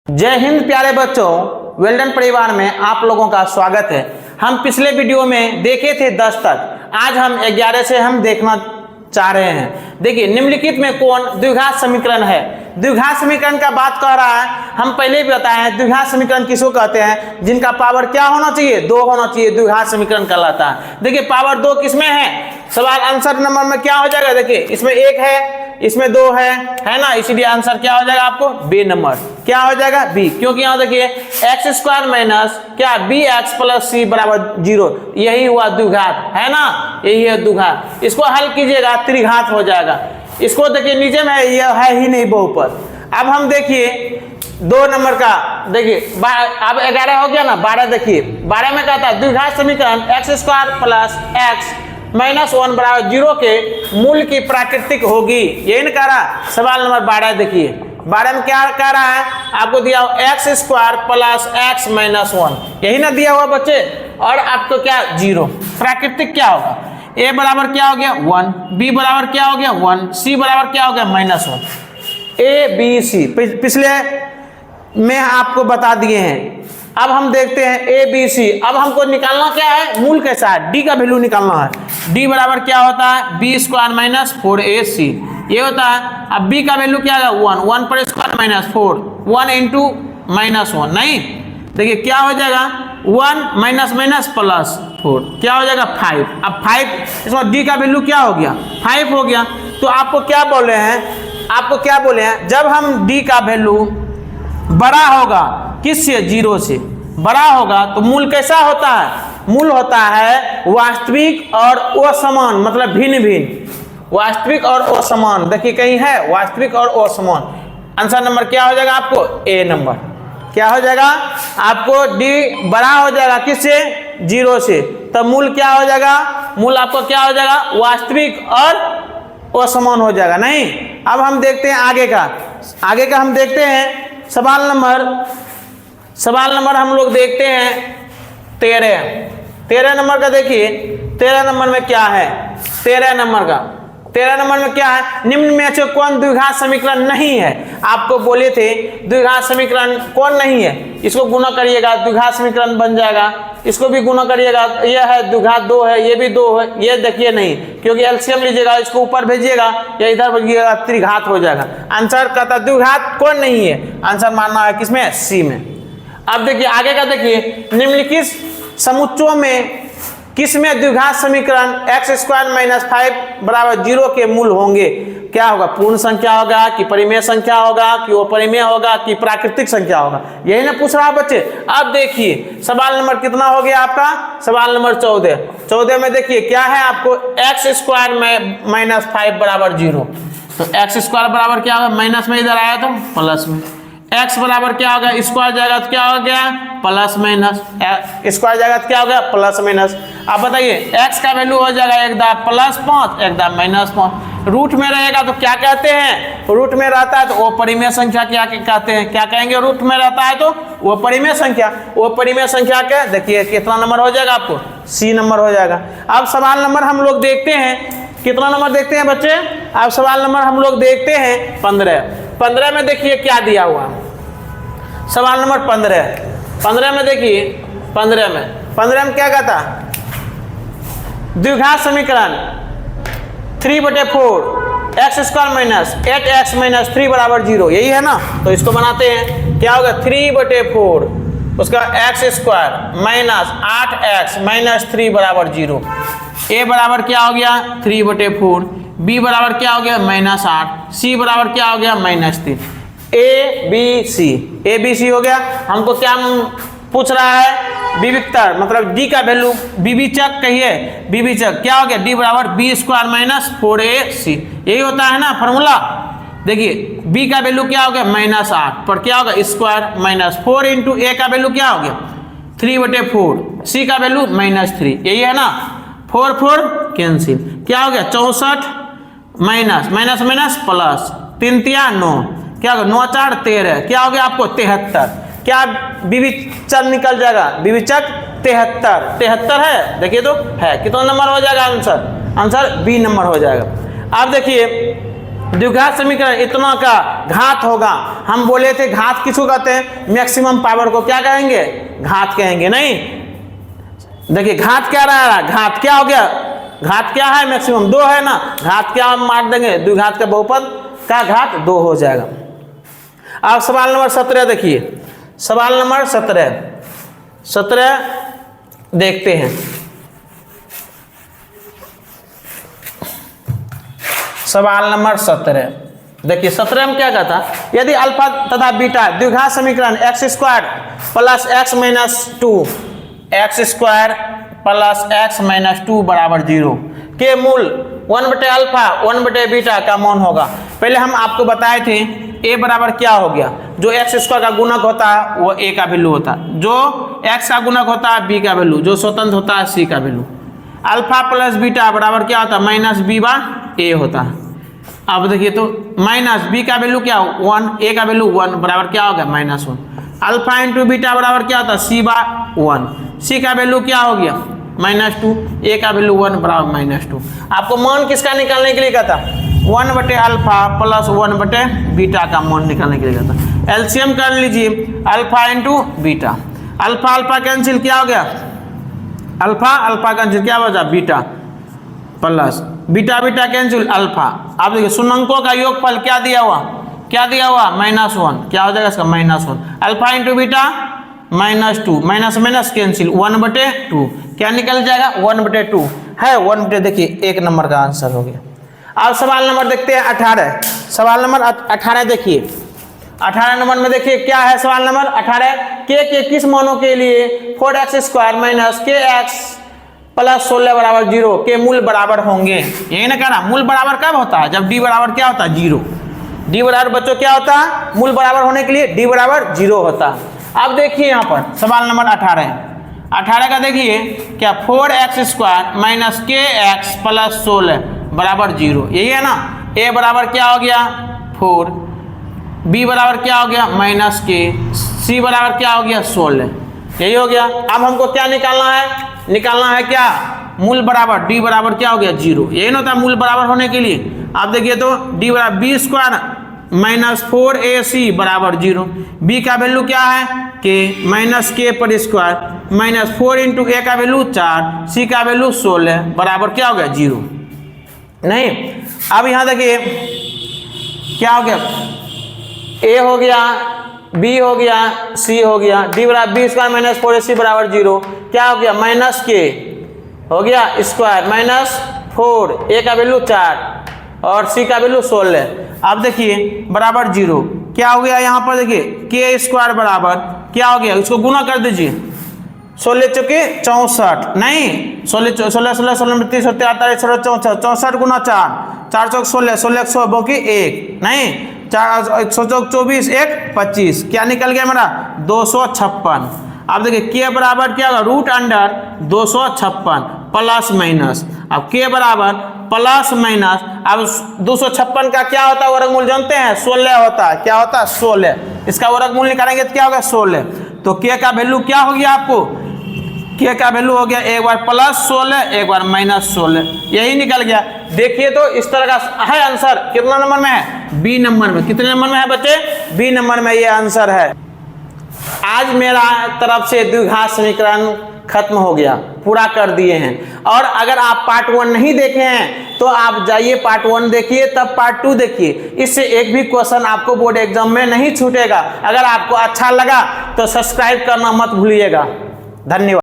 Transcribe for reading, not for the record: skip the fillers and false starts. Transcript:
जय हिंद प्यारे बच्चों, वेल्डन परिवार में आप लोगों का स्वागत है। हम पिछले वीडियो में देखे थे 10 तक, आज हम 11 से हम देखना चाह रहे हैं। देखिए, निम्नलिखित में कौन द्विघात समीकरण है। द्विघात समीकरण का बात कर रहा है, हम पहले भी बताए हैं द्विघात समीकरण किसको कहते हैं, जिनका पावर क्या होना चाहिए, 2 होना चाहिए, द्विघात समीकरण कहलाता है। देखिए, पावर 2 किसमें है, सवाल आंसर नंबर में क्या हो जाएगा, देखिए इसमें 1 है, इसमें 2 है ना, इसीलिए आंसर क्या हो जाएगा आपको बी नंबर, क्या हो जाएगा बी, क्योंकि यहाँ देखिए एक्स स्क्वायर माइनस क्या बी एक्स प्लस सी बराबर 0, यही हुआ द्विघात, है ना, यही है द्विघात। इसको हल कीजिएगा त्रिघात हो जाएगा। इसको देखिए नीचे में ये है ही नहीं बहुपद। अब हम देखिए 2 नंबर का, देखिए अब 11 हो गया ना, 12 देखिए 12 में कहता है द्विघात समीकरण x square plus x minus 1 बराबर 0 के मूल की प्राकृतिक होगी, यही ना कह रहा। सवाल नंबर 12 देखिए, 12 में क्या कह रहा है, आपको दिया हुआ x square plus x minus 1, यही ना दिया हुआ बच्चे, और आपको क्या 0, प्राकृतिक क्या होगा, ए बराबर क्या हो गया 1, बी बराबर क्या हो गया 1, सी बराबर क्या हो गया -1, ए बी सी पिछले में आपको बता दिए हैं। अब हम देखते हैं ए बी सी। अब हमको निकालना क्या है, मूल के साथ डी का वैल्यू निकालना है। डी बराबर क्या होता है बी स्क्वायर माइनस 4ac, ये होता है। अब बी का वैल्यू क्या है 1, 1 पर स्क्वायर माइनस 4, 1 इंटू -1, नहीं देखिए क्या हो जाएगा 1 माइनस माइनस प्लस 4, क्या हो जाएगा 5। अब 5 इसमें डी का वैल्यू क्या हो गया 5 हो गया। तो आपको क्या बोले हैं, आपको क्या बोले हैं, जब हम डी का वैल्यू बड़ा होगा किससे 0 से बड़ा होगा तो मूल कैसा होता है, मूल होता है वास्तविक और असमान, मतलब भिन्न भिन्न, वास्तविक और असमान। देखिए कहीं है वास्तविक और असमान। आंसर नंबर क्या हो जाएगा आपको ए नंबर, क्या हो जाएगा आपको डी बड़ा हो जाएगा किससे 0 से, तब मूल क्या हो जाएगा, मूल आपको क्या हो जाएगा वास्तविक और असमान हो जाएगा। नहीं, अब हम देखते हैं आगे का हम देखते हैं सवाल नंबर हम लोग देखते हैं 13 नंबर का। देखिए 13 नंबर में क्या है, 13 नंबर में क्या है, निम्न में से कौन द्विघात समीकरण नहीं है। आपको बोले थे द्विघात समीकरण कौन नहीं है, इसको गुणा करिएगा द्विघात समीकरण बन जाएगा, इसको भी गुणा करिएगा, यह है द्विघात 2 है, ये भी 2 है, ये देखिए नहीं, क्योंकि एलसीएम लीजिएगा इसको ऊपर भेजिएगा या इधर भेजिएगा त्रिघात हो जाएगा। आंसर कहता द्विघात कौन नहीं है, आंसर मानना है किसमें सी में। अब देखिए आगे का, देखिए निम्नलिखित समुच्चयों में किसमें द्विघात समीकरण एक्स स्क्वायर माइनस 5 बराबर 0 के मूल होंगे। क्या होगा, पूर्ण संख्या होगा कि परिमेय संख्या होगा कि अपरिमेय होगा कि प्राकृतिक संख्या होगा, यही ना पूछ रहा है बच्चे। अब देखिए सवाल नंबर कितना हो गया आपका, सवाल नंबर 14 में देखिए क्या है आपको एक्स स्क्वायर माइनस 5 बराबर 0, तो एक्स स्क्वायर बराबर क्या होगा, माइनस में इधर आया तो प्लस में, x बराबर क्या होगा स्क्वायर जाएगा तो क्या हो गया प्लस माइनस, स्क्वायर जाएगा तो क्या हो गया प्लस माइनस। अब बताइए x का वैल्यू हो जाएगा एकदम +5 एकदम -5। रूट में रहेगा तो क्या कहते हैं, रूट में रहता है तो वो परिमेय संख्या क्या कहते हैं, क्या कहेंगे, रूट में रहता है तो वो परिमेय संख्या, वो परिमेय संख्या के देखिए कितना नंबर हो जाएगा आपको सी नंबर हो जाएगा। अब सवाल नंबर हम लोग देखते हैं, कितना नंबर देखते हैं बच्चे, अब सवाल नंबर हम लोग देखते हैं 15 में देखिए क्या दिया हुआ, सवाल नंबर 15 में देखिए 15 में क्या कहता, द्विघात समीकरण 3/4 x square minus 8x minus 3 बराबर 0, यही है ना, तो इसको बनाते हैं। क्या होगा 3/4 उसका x square minus 8x minus 3 बराबर 0, ए बराबर क्या हो गया 3/4, बी बराबर क्या हो गया -8, सी बराबर क्या हो गया -3, ए बी सी हो गया। हमको क्या पूछ रहा है विविक्तर, मतलब डी का वैल्यू विविचक कहिए, विविचक क्या हो गया डी बराबर बी स्क्वायर माइनस 4ac, यही होता है ना फॉर्मूला। देखिए बी का वैल्यू क्या हो गया -8 पर क्या होगा स्क्वायर -4 इंटू ए का वैल्यू क्या हो गया 3/4, सी का वैल्यू -3, यही है ना, 4 कैंसिल, क्या हो गया 64 माइनस प्लस 3 × 9, क्या होगा 9 × 4 13, क्या हो गया आपको 73, क्या विविचक निकल जाएगा, विविचक 73 है, देखिए तो है, कितना नंबर हो जाएगा आंसर बी नंबर हो जाएगा। अब देखिए द्विघात समीकरण इतना का घात होगा। हम बोले थे घात किसको कहते हैं, मैक्सिमम पावर को क्या कहेंगे, घात कहेंगे। नहीं, देखिए घात क्या रहा, घात क्या हो गया, घात क्या है, मैक्सिमम 2 है ना, घात क्या हम मार देंगे, द्विघात का बहुपद का घात 2 हो जाएगा। अब सवाल नंबर 17 देखिए, सवाल नंबर 17 देखते हैं। सवाल नंबर 17 देखिए, 17 में क्या कहता, यदि अल्फा तथा बीटा द्विघात समीकरण x² plus x minus 2 x² plus x minus 2 बराबर 0 के मूल 1/अल्फा 1/बीटा का मान होगा। पहले हम आपको बताए थे a बराबर क्या हो गया, जो x² का गुणक होता है वो a का वैल्यू होता है, जो x का गुणक होता है b का वैल्यू, जो स्वतंत्र होता है c का वैल्यू। अल्फा प्लस बीटा बराबर क्या होता है, माइनस b/a होता है। अब देखिए तो माइनस b का वैल्यू क्या 1, a का वैल्यू 1 बराबर क्या हो गया -1। अल्फा इंटू बीटा बराबर क्या होता है c/1, c का वैल्यू क्या हो गया -2, a का वैल्यू 1 बराबर -2। आपको मान किसका निकालने के लिए कहता, 1/अल्फा प्लस 1/बीटा का मान निकालने के लिए कहता। एलसीएम कर लीजिए, alpha into beta, alpha alpha cancel क्या हो गया, अल्फा अल्फा कैंसिल क्या हो जाए beta, plus beta beta cancel alpha. आप देखिए शून्यंकों का योगफल क्या दिया हुआ, क्या दिया हुआ -1, क्या हो जाएगा इसका -1। Alpha into beta -2, minus minus cancel 1/2, क्या निकल जाएगा 1/2 है 1/, देखिए 1 नंबर का आंसर हो गया। अब सवाल नंबर देखते हैं 18, सवाल नंबर 18 देखिए, 18 नंबर में देखिए क्या है सवाल नंबर 18, के किस मानों के लिए 4x² माइनस kx प्लस 16 बराबर 0 के मूल बराबर होंगे। यही ना कह रहा, मूल बराबर कब होता है, जब d बराबर क्या होता है 0, d बराबर बच्चों क्या होता है, मूल बराबर होने के लिए d बराबर 0 होता है। अब देखिए यहाँ पर सवाल नंबर 18 का देखिए क्या 4x² माइनस kx प्लस 16 बराबर 0, यही है ना। a बराबर क्या हो गया 4, b बराबर क्या हो गया -k, c बराबर क्या हो गया 16, यही हो गया। अब हमको क्या निकालना है, निकालना है क्या मूल बराबर, d बराबर क्या हो गया 0, यही ना होता मूल बराबर होने के लिए। आप देखिए तो d बराबर b² माइनस 4ac बराबर 0, b का वैल्यू क्या है k माइनस k पर स्क्वायर माइनस 4 इंटू a का वैल्यू 4, c का वैल्यू 16 बराबर क्या हो गया 0। नहीं, अब यहाँ देखिए क्या हो गया, a हो गया, b हो गया, c हो गया, d बराबर b² माइनस 4ac बराबर 0, क्या हो गया -k हो गया स्क्वायर माइनस 4, a का वैल्यू 4 और c का वैल्यू 16। अब देखिए बराबर 0, क्या हो गया यहाँ पर देखिए k² बराबर क्या हो गया, इसको गुना कर दीजिए, 16 चौके 64, नहीं 16 16 16 16 30 48 64 गुना 4, 4 चौक 16 16 100 बाकी 1, नहीं 4 100 चौक 24 1 25, क्या निकल गया मेरा 256। अब देखिए k बराबर क्या होगा √256 प्लस माइनस, अब k बराबर प्लस माइनस, अब 256 का क्या होता है वर्गमूल जानते हैं 16 होता है, क्या होता है 16, इसका वर्गमूल निकालेंगे तो क्या होगा 16। तो k का वैल्यू क्या हो गया आपको, k का वैल्यू हो गया एक बार +16 एक बार -16, यही निकल गया। देखिए तो इस तरह का है आंसर, कितना नंबर में है बी नंबर में, कितने नंबर में है बच्चे बी नंबर में ये आंसर है। आज मेरा तरफ से द्विघात समीकरण खत्म हो गया, पूरा कर दिए हैं। और अगर आप पार्ट 1 नहीं देखे हैं तो आप जाइए पार्ट 1 देखिए, तब पार्ट 2 देखिए, इससे एक भी क्वेश्चन आपको बोर्ड एग्जाम में नहीं छूटेगा। अगर आपको अच्छा लगा तो सब्सक्राइब करना मत भूलिएगा। धन्यवाद।